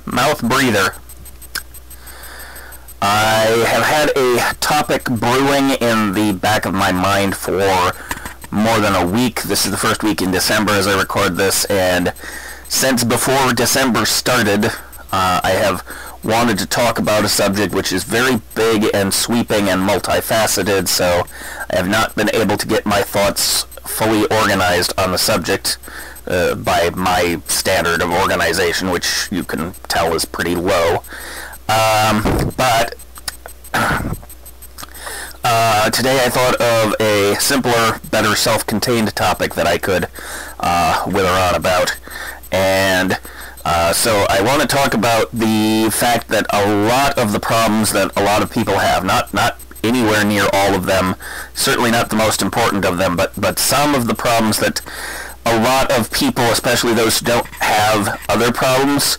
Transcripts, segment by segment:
Mouth breather. I have had a topic brewing in the back of my mind for more than a week. This is the first week in December as I record this, and since before December started, I have wanted to talk about a subject which is very big and sweeping and multifaceted, so I have not been able to get my thoughts fully organized on the subject by my standard of organization, which you can tell is pretty low. But today I thought of a simpler, better self-contained topic that I could wither on about. And so I want to talk about the fact that a lot of the problems that a lot of people have, not anywhere near all of them, certainly not the most important of them, but some of the problems that a lot of people, especially those who don't have other problems,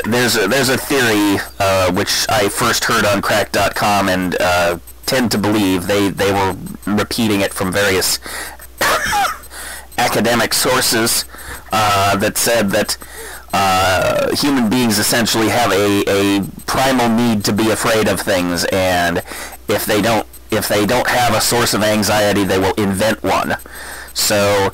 there's a theory which I first heard on crack.com and tend to believe they were repeating it from various academic sources that said that human beings essentially have a primal need to be afraid of things, and if they don't have a source of anxiety, they will invent one. So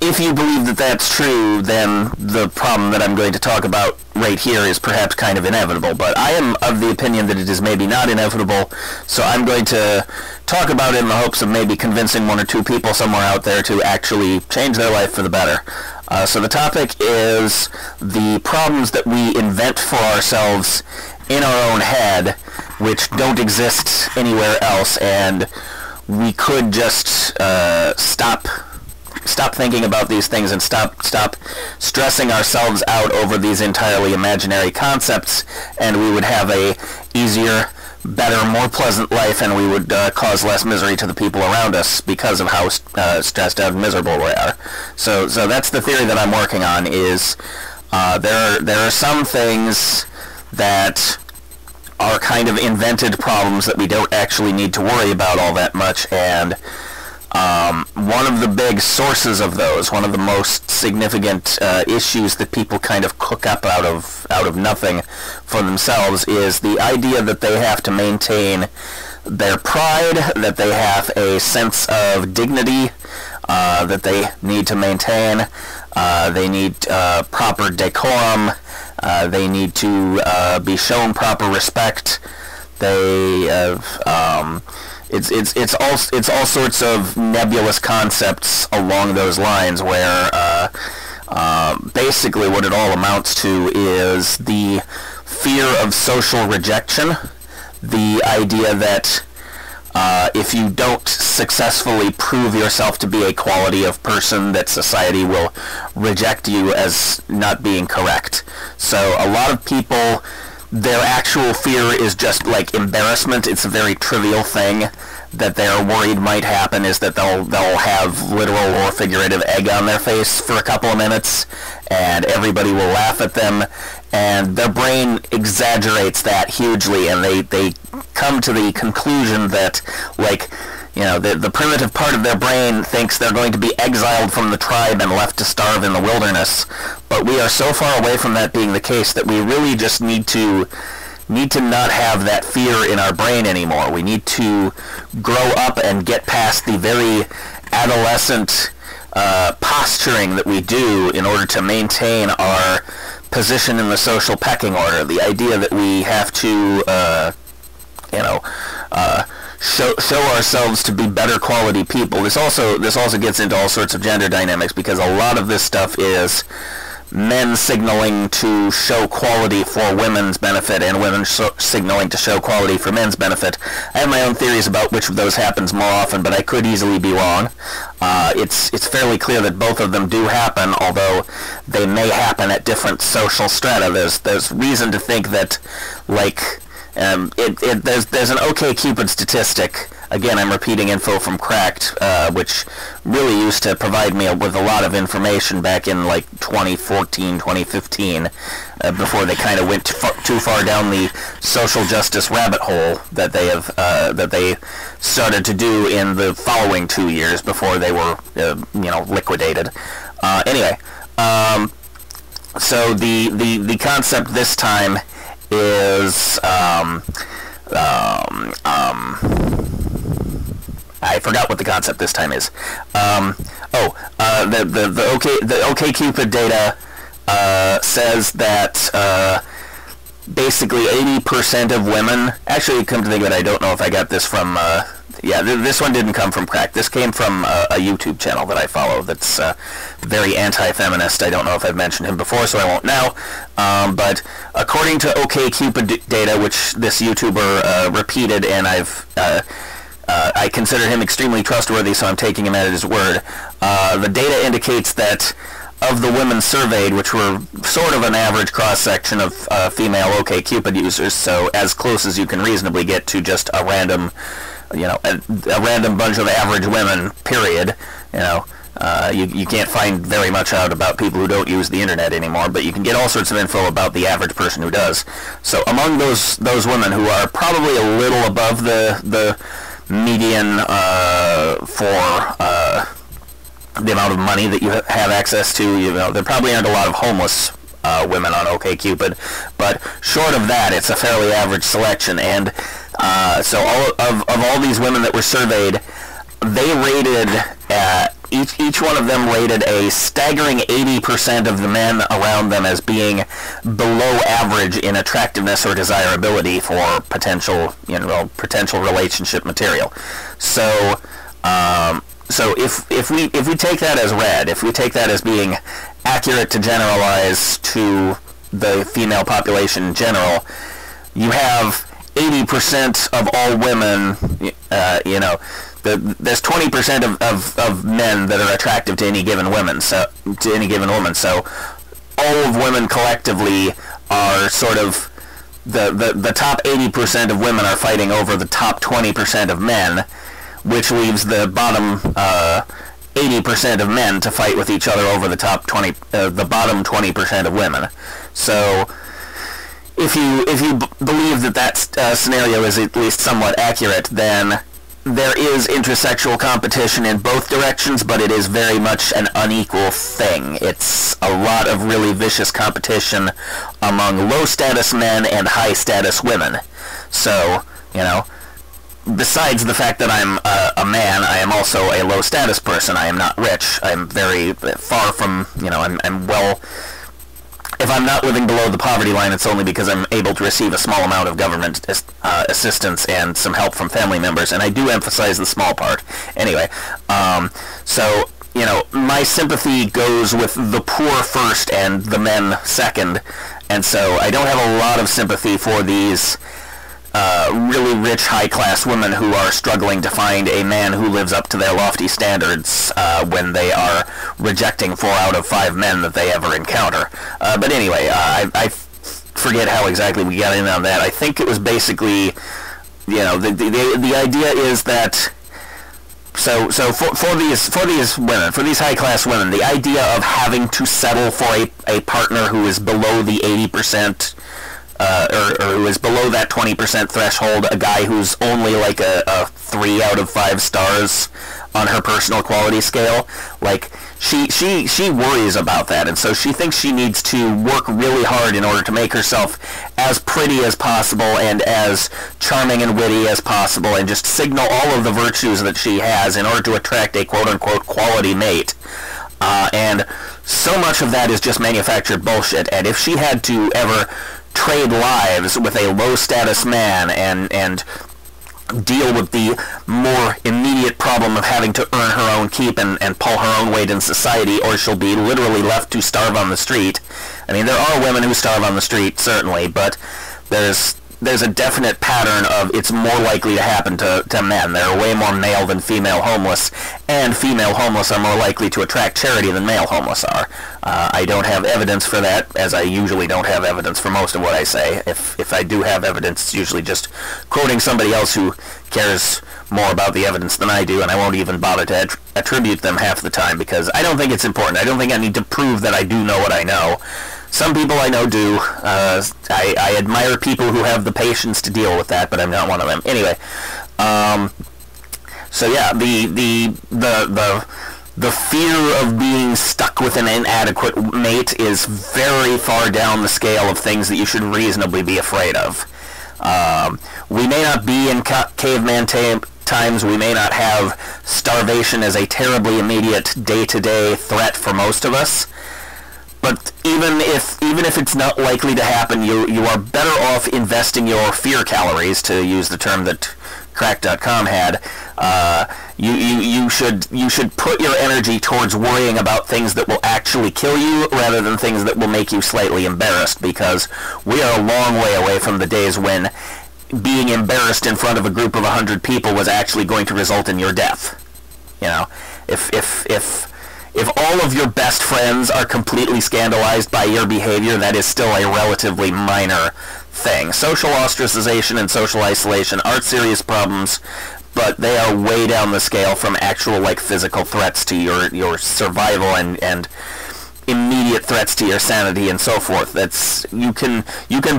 if you believe that that's true, then the problem that I'm going to talk about right here is perhaps kind of inevitable, but I am of the opinion that it is maybe not inevitable, so I'm going to talk about it in the hopes of maybe convincing one or two people somewhere out there to actually change their life for the better. So the topic is the problems that we invent for ourselves in our own head, which don't exist anywhere else, and we could just stop thinking about these things and stop stressing ourselves out over these entirely imaginary concepts, and we would have a easier, better, more pleasant life, and we would cause less misery to the people around us because of how stressed out and miserable we are. So that's the theory that I'm working on, is there are some things that are kind of invented problems that we don't actually need to worry about all that much, and one of the big sources of those, one of the most significant issues that people kind of cook up out of nothing for themselves, is the idea that they have to maintain their pride, that they have a sense of dignity that they need to maintain, they need proper decorum, they need to be shown proper respect, they it's all sorts of nebulous concepts along those lines, where basically what it all amounts to is the fear of social rejection, the idea that if you don't successfully prove yourself to be a quality of person, that society will reject you as not being correct. So a lot of people, their actual fear is just like embarrassment. It's a very trivial thing that they're worried might happen, is that they'll have literal or figurative egg on their face for a couple of minutes, and everybody will laugh at them, and their brain exaggerates that hugely, and they come to the conclusion that, like, you know, the primitive part of their brain thinks they're going to be exiled from the tribe and left to starve in the wilderness. But we are so far away from that being the case that we really just need to not have that fear in our brain anymore. We need to grow up and get past the very adolescent posturing that we do in order to maintain our position in the social pecking order. The idea that we have to, show ourselves to be better quality people. This also gets into all sorts of gender dynamics, because a lot of this stuff is men signaling to show quality for women's benefit and women signaling to show quality for men's benefit. I have my own theories about which of those happens more often, but I could easily be wrong. It's fairly clear that both of them do happen, although they may happen at different social strata. There's reason to think that, like, there's an OkCupid statistic. Again, I'm repeating info from Cracked, which really used to provide me with a lot of information back in like 2014, 2015, before they kind of went too far down the social justice rabbit hole that they started to do in the following 2 years before they were liquidated. Anyway, So the concept this time is I forgot what the concept this time is. The OkCupid data says that basically 80% of women. Actually, come to think of it, I don't know if I got this from. This one didn't come from Crack. This came from a YouTube channel that I follow that's very anti-feminist. I don't know if I've mentioned him before, so I won't now. But according to OkCupid data, which this YouTuber repeated, and I consider him extremely trustworthy, so I'm taking him at his word. The data indicates that of the women surveyed, which were sort of an average cross-section of female OkCupid users, so as close as you can reasonably get to just a random, a random bunch of average women, period. You can't find very much out about people who don't use the internet anymore, but you can get all sorts of info about the average person who does. So among those women who are probably a little above the median for the amount of money that you have access to, there probably aren't a lot of homeless women on OkCupid, but short of that, it's a fairly average selection. And so of all these women that were surveyed, they rated each one of them rated a staggering 80% of the men around them as being below average in attractiveness or desirability for potential relationship material. So if we take that as read, if we take that as being accurate to generalize to the female population in general, you have 80% of all women, there's 20% of men that are attractive to any given woman. So all of women collectively are sort of the top 80% of women are fighting over the top 20% of men, which leaves the bottom 80% of men to fight with each other over the the bottom 20% of women. So if you believe that scenario is at least somewhat accurate, then there is intersexual competition in both directions, but it is very much an unequal thing. It's a lot of really vicious competition among low-status men and high-status women. So, besides the fact that I'm a man, I am also a low-status person. I am not rich. I'm very far from, I'm well... If I'm not living below the poverty line, it's only because I'm able to receive a small amount of government assistance and some help from family members, and I do emphasize the small part. Anyway, so, my sympathy goes with the poor first and the men second, and so I don't have a lot of sympathy for these really rich, high-class women who are struggling to find a man who lives up to their lofty standards when they are rejecting 4 out of 5 men that they ever encounter. But anyway, I forget how exactly we got in on that. I think it was basically, the idea is that so for these women, for these high-class women, the idea of having to settle for a partner who is below the 80%. Or who is below that 20% threshold, a guy who's only like a 3 out of 5 stars on her personal quality scale, like she worries about that, and so she thinks she needs to work really hard in order to make herself as pretty as possible and as charming and witty as possible, and just signal all of the virtues that she has in order to attract a quote-unquote quality mate. And so much of that is just manufactured bullshit, and if she had to ever trade lives with a low-status man and deal with the more immediate problem of having to earn her own keep and pull her own weight in society, or she'll be literally left to starve on the street. I mean, there are women who starve on the street, certainly, but there's a definite pattern of it's more likely to happen to men. There are way more male than female homeless, and female homeless are more likely to attract charity than male homeless are. I don't have evidence for that, as I usually don't have evidence for most of what I say. If I do have evidence, it's usually just quoting somebody else who cares more about the evidence than I do, and I won't even bother to attribute them half the time, because I don't think it's important. I don't think I need to prove that I do know what I know. Some people I know do. I admire people who have the patience to deal with that, but I'm not one of them. Anyway, so yeah, the the fear of being stuck with an inadequate mate is very far down the scale of things that you should reasonably be afraid of. We may not be in caveman times, we may not have starvation as a terribly immediate day-to-day threat for most of us, but even if it's not likely to happen, you are better off investing your fear calories, to use the term that Crack.com had. You should put your energy towards worrying about things that will actually kill you rather than things that will make you slightly embarrassed, because we are a long way away from the days when being embarrassed in front of a group of 100 people was actually going to result in your death. You know, if all of your best friends are completely scandalized by your behavior, that is still a relatively minor thing. Social ostracization and social isolation aren't serious problems, but they are way down the scale from actual, like, physical threats to your survival and immediate threats to your sanity and so forth. That's you can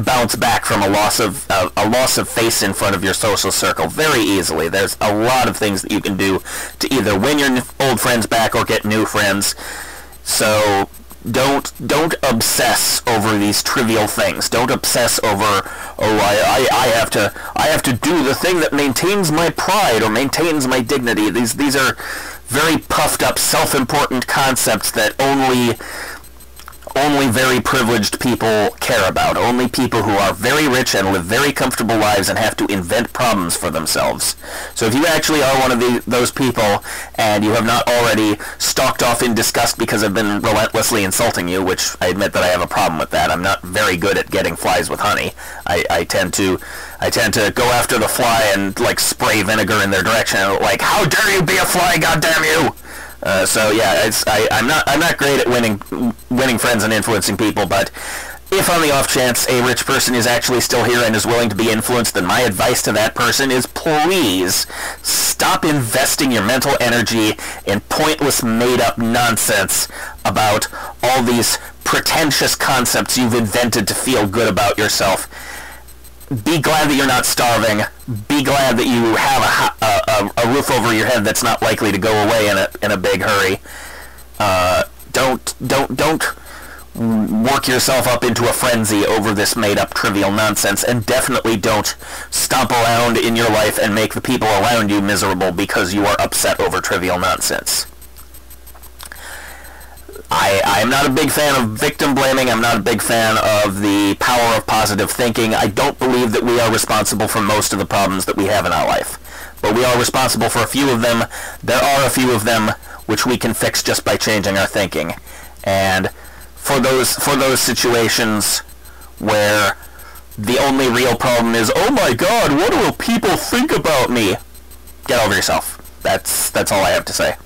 bounce back from a loss of face in front of your social circle very easily. There's a lot of things that you can do to either win your old friends back or get new friends. So don't obsess over these trivial things. Don't obsess over, oh, I have to do the thing that maintains my pride or maintains my dignity. These are very puffed up, self-important concepts that only very privileged people care about. Only people who are very rich and live very comfortable lives and have to invent problems for themselves. So if you actually are one of those people and you have not already stalked off in disgust because I've been relentlessly insulting you, which I admit that I have a problem with that. I'm not very good at getting flies with honey. I tend to go after the fly and, like, spray vinegar in their direction, like, how dare you be a fly, goddamn you! So yeah, I'm not great at winning friends and influencing people, but if on the off chance a rich person is actually still here and is willing to be influenced, then my advice to that person is, please stop investing your mental energy in pointless made-up nonsense about all these pretentious concepts you've invented to feel good about yourself. Be glad that you're not starving. Be glad that you have a roof over your head that's not likely to go away in a big hurry. Don't work yourself up into a frenzy over this made-up trivial nonsense, and definitely don't stomp around in your life and make the people around you miserable because you are upset over trivial nonsense. I'm not a big fan of victim blaming. I'm not a big fan of the power of positive thinking. I don't believe that we are responsible for most of the problems that we have in our life, but we are responsible for a few of them. There are a few of them which we can fix just by changing our thinking. And for those situations where the only real problem is, oh my God, what will people think about me? Get over yourself. That's all I have to say.